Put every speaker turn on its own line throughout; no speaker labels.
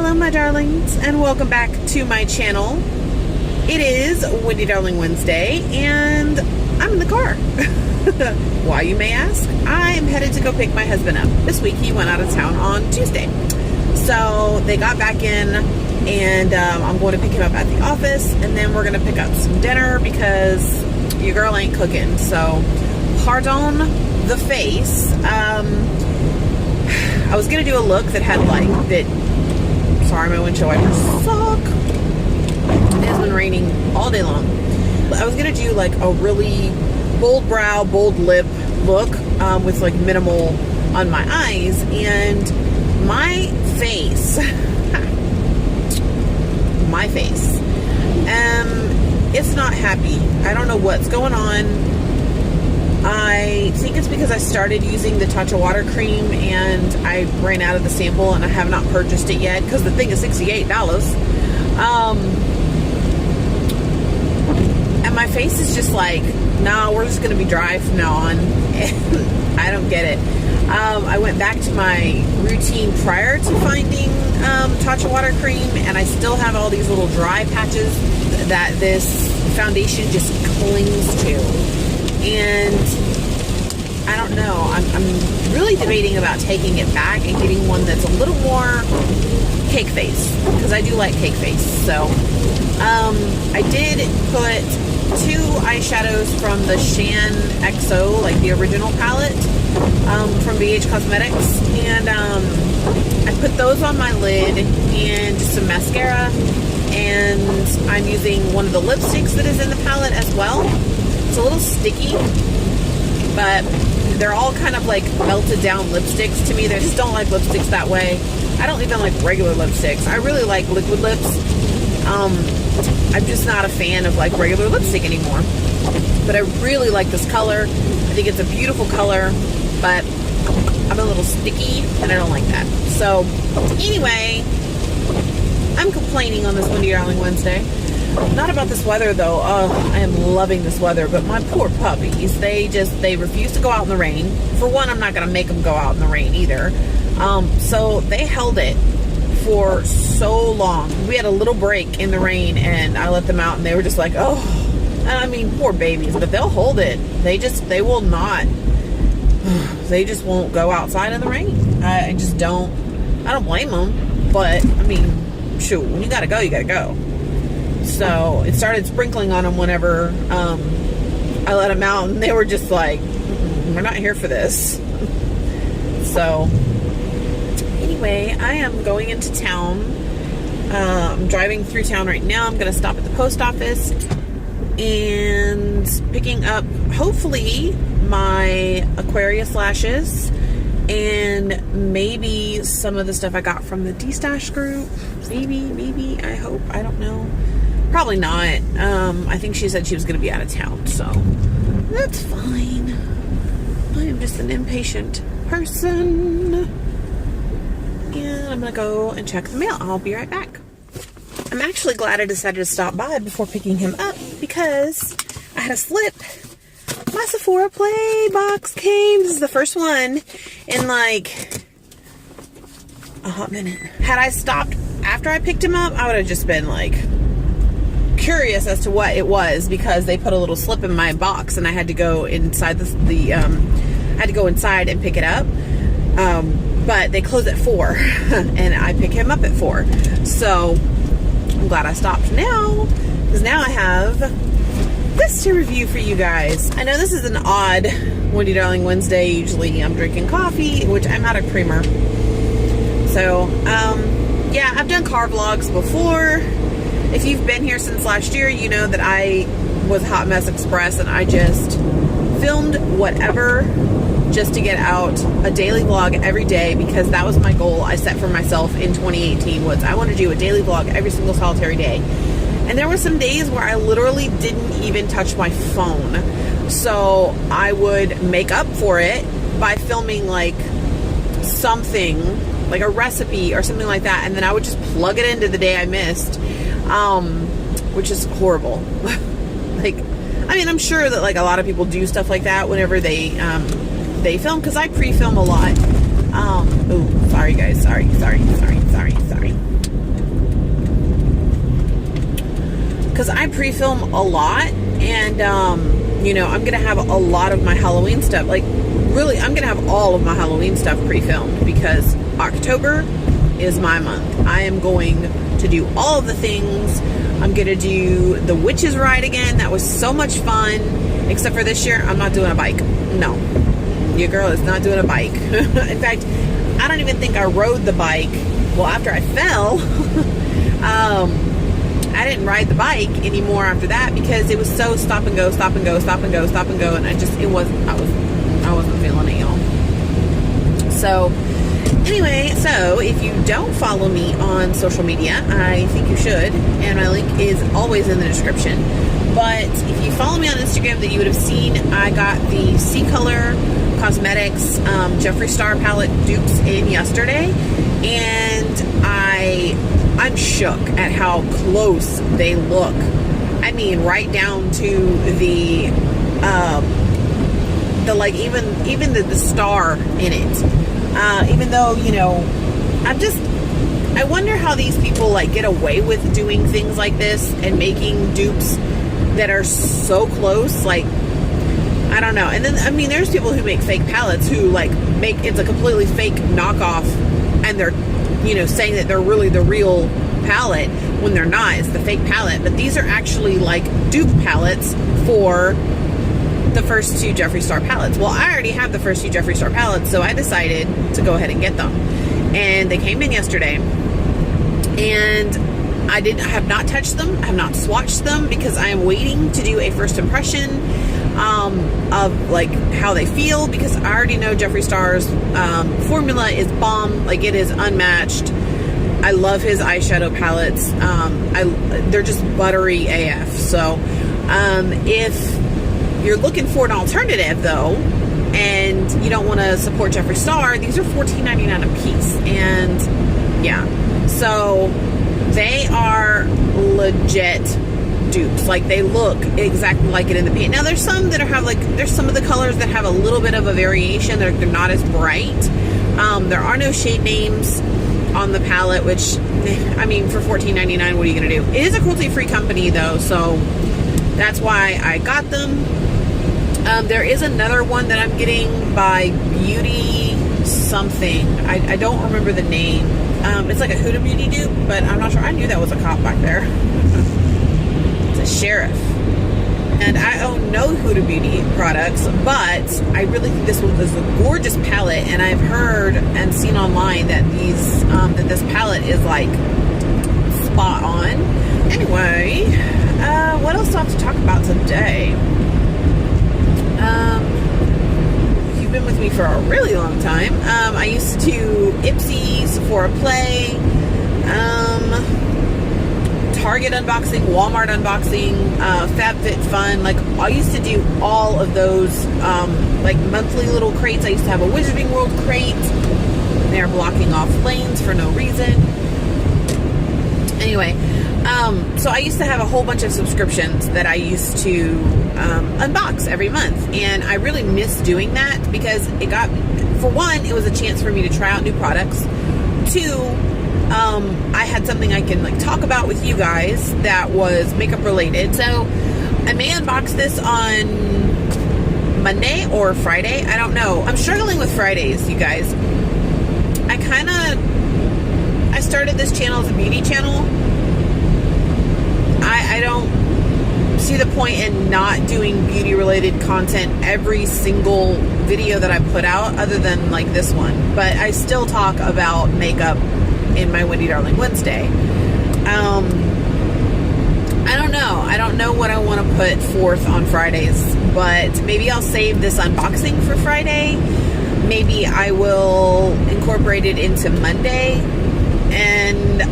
Hello my darlings, and welcome back to my channel. It is Wendy Darling Wednesday, and I'm in the car. Why, you may ask? I am headed to go pick my husband up. This week he went out of town on Tuesday. So they got back in, and I'm going to pick him up at the office, and then we're going to pick up some dinner because your girl ain't cooking. So, pardon the face. I was going to do a look that had sorry, my windshield wipers suck. It has been raining all day long. I was going to do like a really bold brow, bold lip look with like minimal on my eyes, and my face, it's not happy. I don't know what's going on. I think it's because I started using the Touch of Water cream and I ran out of the sample and I have not purchased it yet because the thing is $68. And my face is just like, nah, we're just going to be dry from now on. And I don't get it. I went back to my routine prior to finding Touch of Water cream, and I still have all these little dry patches that this foundation just clings to. And I don't know, I'm really debating about taking it back and getting one that's a little more cake face, because I do like cake face. So I did put 2 eyeshadows from the Shan XO, like the original palette from BH Cosmetics, and I put those on my lid and just some mascara, and I'm using one of the lipsticks that is in the palette as well. It's a little sticky, but they're all kind of like melted down lipsticks to me. I just don't like lipsticks that way. I don't even like regular lipsticks. I really like liquid lips. I'm just not a fan of like regular lipstick anymore. But I really like this color. I think it's a beautiful color, but I'm a little sticky and I don't like that. So anyway, I'm complaining on this Wendy Darling Wednesday. Not about this weather though. I am loving this weather, but my poor puppies, they refuse to go out in the rain. For one, I'm not going to make them go out in the rain either. So they held it for so long. We had a little break in the rain and I let them out and they were just like, oh, I mean, poor babies, but they'll hold it. They will not. They just won't go outside in the rain. I don't blame them, but I mean, shoot, when you got to go, you got to go. So it started sprinkling on them whenever I let them out, and they were just like, we're not here for this. So anyway, I am going into town. I'm driving through town right now. I'm going to stop at the post office and picking up, hopefully, my Aquarius lashes and maybe some of the stuff I got from the D-Stash group. Maybe, I hope, I don't know. Probably not. I think she said she was going to be out of town, so that's fine. I am just an impatient person. And I'm going to go and check the mail. I'll be right back. I'm actually glad I decided to stop by before picking him up because I had a slip. My Sephora Play box came. This is the first one in like a hot minute. Had I stopped after I picked him up, I would have just been like curious as to what it was, because they put a little slip in my box and I had to go inside had to go inside and pick it up, but they close at 4 and I pick him up at 4, so I'm glad I stopped now, because now I have this to review for you guys. I know this is an odd Wendy Darling Wednesday. Usually I'm drinking coffee, which I'm out of creamer. So yeah, I've done car vlogs before. If you've been here since last year, you know that I was Hot Mess Express and I just filmed whatever just to get out a daily vlog every day, because that was my goal I set for myself in 2018, was I want to do a daily vlog every single solitary day. And there were some days where I literally didn't even touch my phone. So I would make up for it by filming like something, like a recipe or something like that, and then I would just plug it into the day I missed. Which is horrible. Like, I mean, I'm sure that like a lot of people do stuff like that whenever they film, because I pre-film a lot. Oh, sorry guys, sorry. because I pre-film a lot, and you know, I'm gonna have a lot of my Halloween stuff, like really I'm gonna have all of my Halloween stuff pre-filmed, because October is my month. I am going to do all of the things. I'm gonna do the witches ride again. That was so much fun, except for this year I'm not doing a bike. No, your girl is not doing a bike. In fact, I don't even think I rode the bike. Well, after I fell, I didn't ride the bike anymore after that, because it was so stop and go, stop and go, stop and go, stop and go, and I wasn't feeling it, y'all. So anyway, so if you don't follow me on social media, I think you should, and my link is always in the description. But if you follow me on Instagram, then you would have seen I got the C Color Cosmetics Jeffree Star palette dupes in yesterday, and I'm shook at how close they look. I mean, right down to the like even the star in it. Even though, you know, I wonder how these people like get away with doing things like this and making dupes that are so close. Like, I don't know. And then, I mean, there's people who make fake palettes who like it's a completely fake knockoff, and they're, you know, saying that they're really the real palette when they're not. It's the fake palette. But these are actually like dupe palettes for the first two Jeffree Star palettes. Well, I already have the first two Jeffree Star palettes, so I decided to go ahead and get them. And they came in yesterday, and I have not touched them, I have not swatched them, because I am waiting to do a first impression of like how they feel, because I already know Jeffree Star's formula is bomb. Like, it is unmatched. I love his eyeshadow palettes. They're just buttery AF. So if you're looking for an alternative though, and you don't want to support Jeffree Star, these are $14.99 a piece. And yeah, so they are legit dupes. Like, they look exactly like it in the paint. Now there's some that have like, there's some of the colors that have a little bit of a variation. They're not as bright. There are no shade names on the palette, which, I mean, for $14.99, what are you gonna do? It is a cruelty-free company though, so that's why I got them. There is another one that I'm getting by Beauty something. I don't remember the name. It's like a Huda Beauty dupe, but I'm not sure. I knew that was a cop back there. It's a sheriff. And I own no Huda Beauty products, but I really think this is a gorgeous palette, and I've heard and seen online that that this palette is like spot on. Anyway, what else do I have to talk about today? If you've been with me for a really long time, I used to do Ipsy, Sephora Play, Target unboxing, Walmart unboxing, FabFitFun. Like, I used to do all of those like monthly little crates. I used to have a Wizarding World crate. They're blocking off lanes for no reason. Anyway, so I used to have a whole bunch of subscriptions that I used to unbox every month, and I really miss doing that, because it got, for one, it was a chance for me to try out new products. Two, I had something I can like talk about with you guys that was makeup related. So I may unbox this on Monday or Friday. I don't know. I'm struggling with Fridays, you guys. I started this channel as a beauty channel. I don't see the point in not doing beauty related content every single video that I put out, other than like this one. But I still talk about makeup in my Wendy Darling Wednesday. I don't know what I want to put forth on Fridays, but maybe I'll save this unboxing for Friday. Maybe I will incorporate it into Monday. And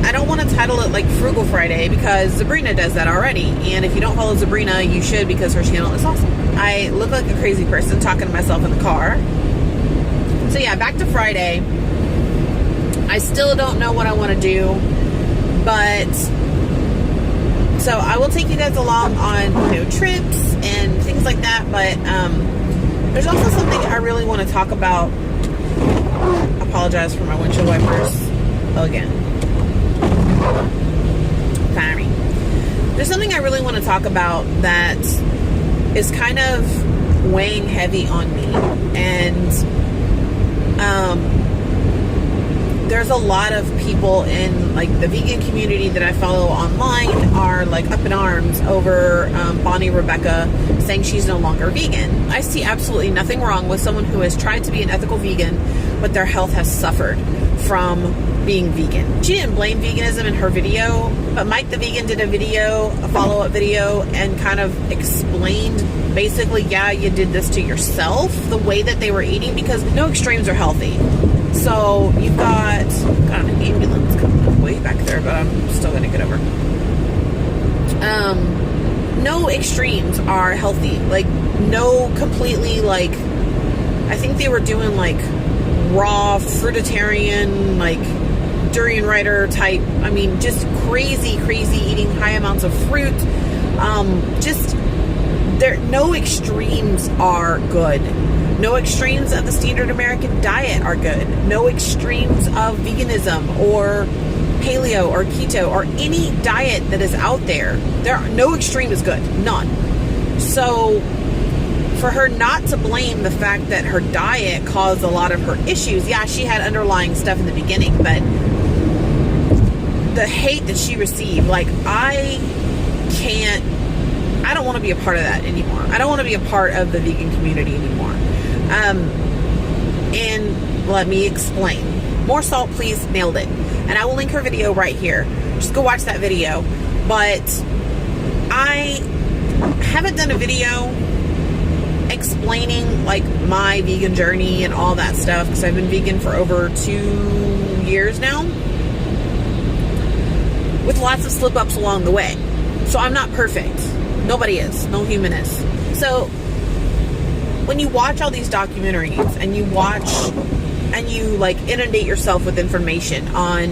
I don't want to title it like Frugal Friday, because Sabrina does that already. And if you don't follow Sabrina, you should, because her channel is awesome. I look like a crazy person talking to myself in the car. So yeah, back to Friday. I still don't know what I want to do, but so I will take you guys along on, you know, trips and things like that. But there's also something I really want to talk about. Apologize for my windshield wipers again. Sorry. there's something I really want to talk about that is kind of weighing heavy on me. And there's a lot of people in like the vegan community that I follow online are like up in arms over Bonnie Rebecca saying she's no longer vegan. I see absolutely nothing wrong with someone who has tried to be an ethical vegan, but their health has suffered from being vegan. She didn't blame veganism in her video, but Mike the Vegan did a follow-up video, and kind of explained basically, yeah, you did this to yourself, the way that they were eating, because no extremes are healthy. So you've got an ambulance coming up way back there, but I'm still going to get over. No extremes are healthy. Like, no completely, like, I think they were doing, like, raw, fruitarian, like, durian rider type. I mean, just crazy eating high amounts of fruit. No extremes are good. No extremes of the standard American diet are good. No extremes of veganism or paleo or keto or any diet that is out there. No extreme is good. None. So for her not to blame the fact that her diet caused a lot of her issues, yeah, she had underlying stuff in the beginning, but the hate that she received, like, I don't want to be a part of that anymore. I don't want to be a part of the vegan community anymore. And let me explain. More salt, please. Nailed it. And I will link her video right here. Just go watch that video. But I haven't done a video explaining like my vegan journey and all that stuff, because I've been vegan for over 2 years now, with lots of slip-ups along the way. So I'm not perfect. Nobody is. No human is. So when you watch all these documentaries and you watch and you like inundate yourself with information on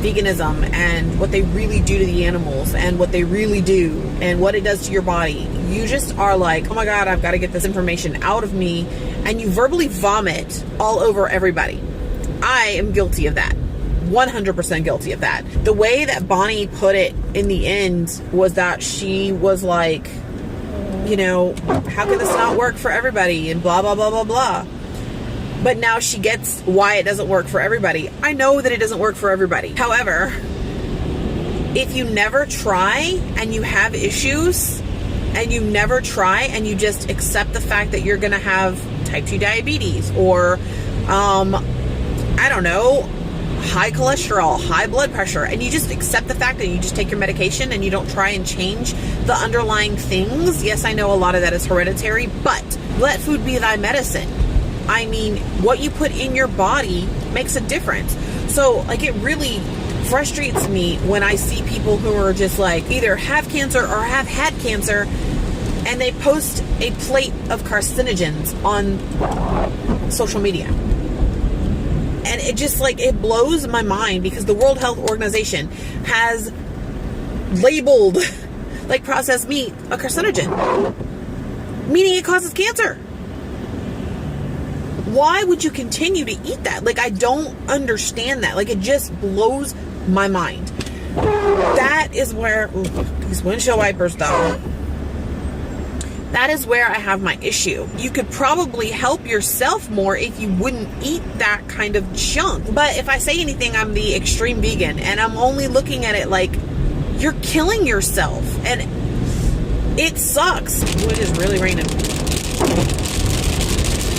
veganism and what they really do to the animals and what they really do and what it does to your body, you just are like, oh my God, I've got to get this information out of me. And you verbally vomit all over everybody. I am guilty of that. 100% guilty of that. The way that Bonnie put it in the end was that she was like, you know, how can this not work for everybody and blah, blah, blah, blah, blah. But now she gets why it doesn't work for everybody. I know that it doesn't work for everybody. However, if you never try and you have issues and you never try and you just accept the fact that you're going to have type 2 diabetes or, I don't know, high cholesterol, high blood pressure, and you just accept the fact that you just take your medication and you don't try and change the underlying things. Yes, I know a lot of that is hereditary, but let food be thy medicine. I mean, what you put in your body makes a difference. So, like, it really frustrates me when I see people who are just like either have cancer or have had cancer and they post a plate of carcinogens on social media. And it just like, it blows my mind because the World Health Organization has labeled like processed meat a carcinogen, meaning it causes cancer. Why would you continue to eat that? Like, I don't understand that. Like, it just blows my mind. That is where, these windshield wipers though, that is where I have my issue. You could probably help yourself more if you wouldn't eat that kind of junk. But if I say anything, I'm the extreme vegan, and I'm only looking at it like you're killing yourself, and it sucks. Ooh, it is really raining.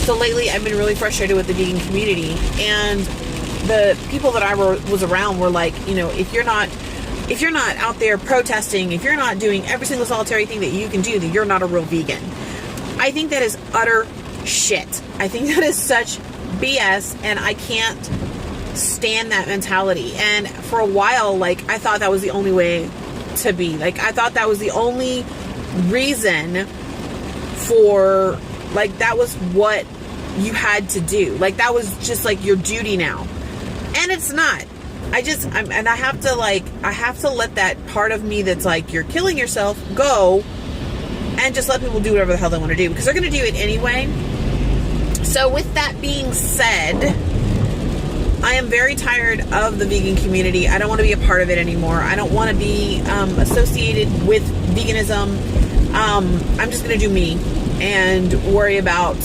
So lately, I've been really frustrated with the vegan community, and the people that I was around were like, you know, if you're not out there protesting, if you're not doing every single solitary thing that you can do, then you're not a real vegan. I think that is utter shit. I think that is such BS, and I can't stand that mentality. And for a while, like, I thought that was the only way to be. Like, I thought that was the only reason for, like, that was what you had to do. Like, that was just like your duty now. And it's not. I have to let that part of me that's like, you're killing yourself, go, and just let people do whatever the hell they want to do, because they're going to do it anyway. So with that being said, I am very tired of the vegan community. I don't want to be a part of it anymore. I don't want to be associated with veganism. I'm just going to do me and worry about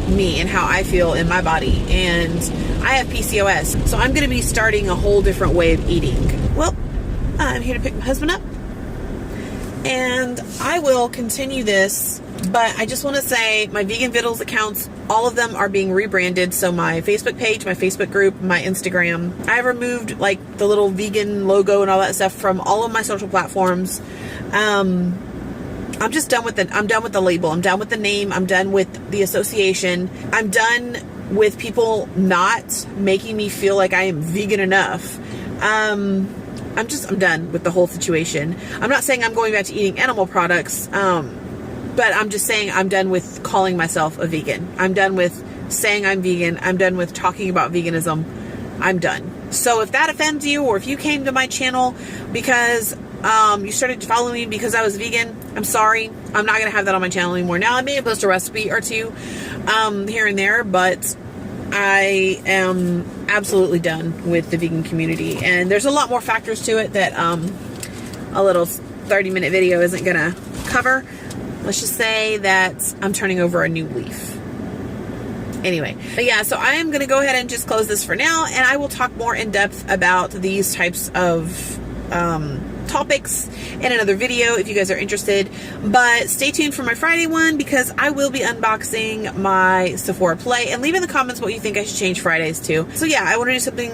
me and how I feel in my body. And I have PCOS, so I'm going to be starting a whole different way of eating. Well, I'm here to pick my husband up, and I will continue this, but I just want to say my Vegan Vittles accounts, all of them are being rebranded. So my Facebook page, my Facebook group, my Instagram, I removed like the little vegan logo and all that stuff from all of my social platforms. I'm just done with it. I'm done with the label. I'm done with the name. I'm done with the association. I'm done with people not making me feel like I am vegan enough. I'm done with the whole situation. I'm not saying I'm going back to eating animal products, but I'm just saying I'm done with calling myself a vegan. I'm done with saying I'm vegan. I'm done with talking about veganism. I'm done. So if that offends you, or if you came to my channel because you started to follow me because I was vegan, I'm sorry. I'm not going to have that on my channel anymore. Now, I may post a recipe or two here and there, but I am absolutely done with the vegan community. And there's a lot more factors to it that a little 30-minute video isn't going to cover. Let's just say that I'm turning over a new leaf. Anyway, but yeah, so I am going to go ahead and just close this for now, and I will talk more in depth about these types of topics in another video if you guys are interested. But stay tuned for my Friday one, because I will be unboxing my Sephora Play, and leave in the comments what you think I should change Fridays to. So yeah, I want to do something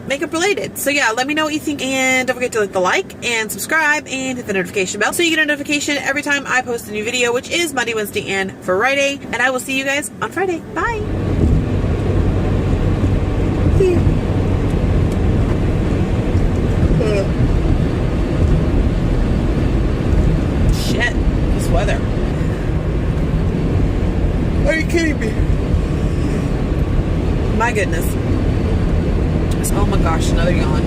makeup related. So yeah, let me know what you think, and don't forget to hit the like and subscribe and hit the notification bell so you get a notification every time I post a new video, which is Monday, Wednesday, and Friday. And I will see you guys on Friday. Bye. See you. Shit, this weather. Are you kidding me? My goodness. Oh my gosh, another yawn.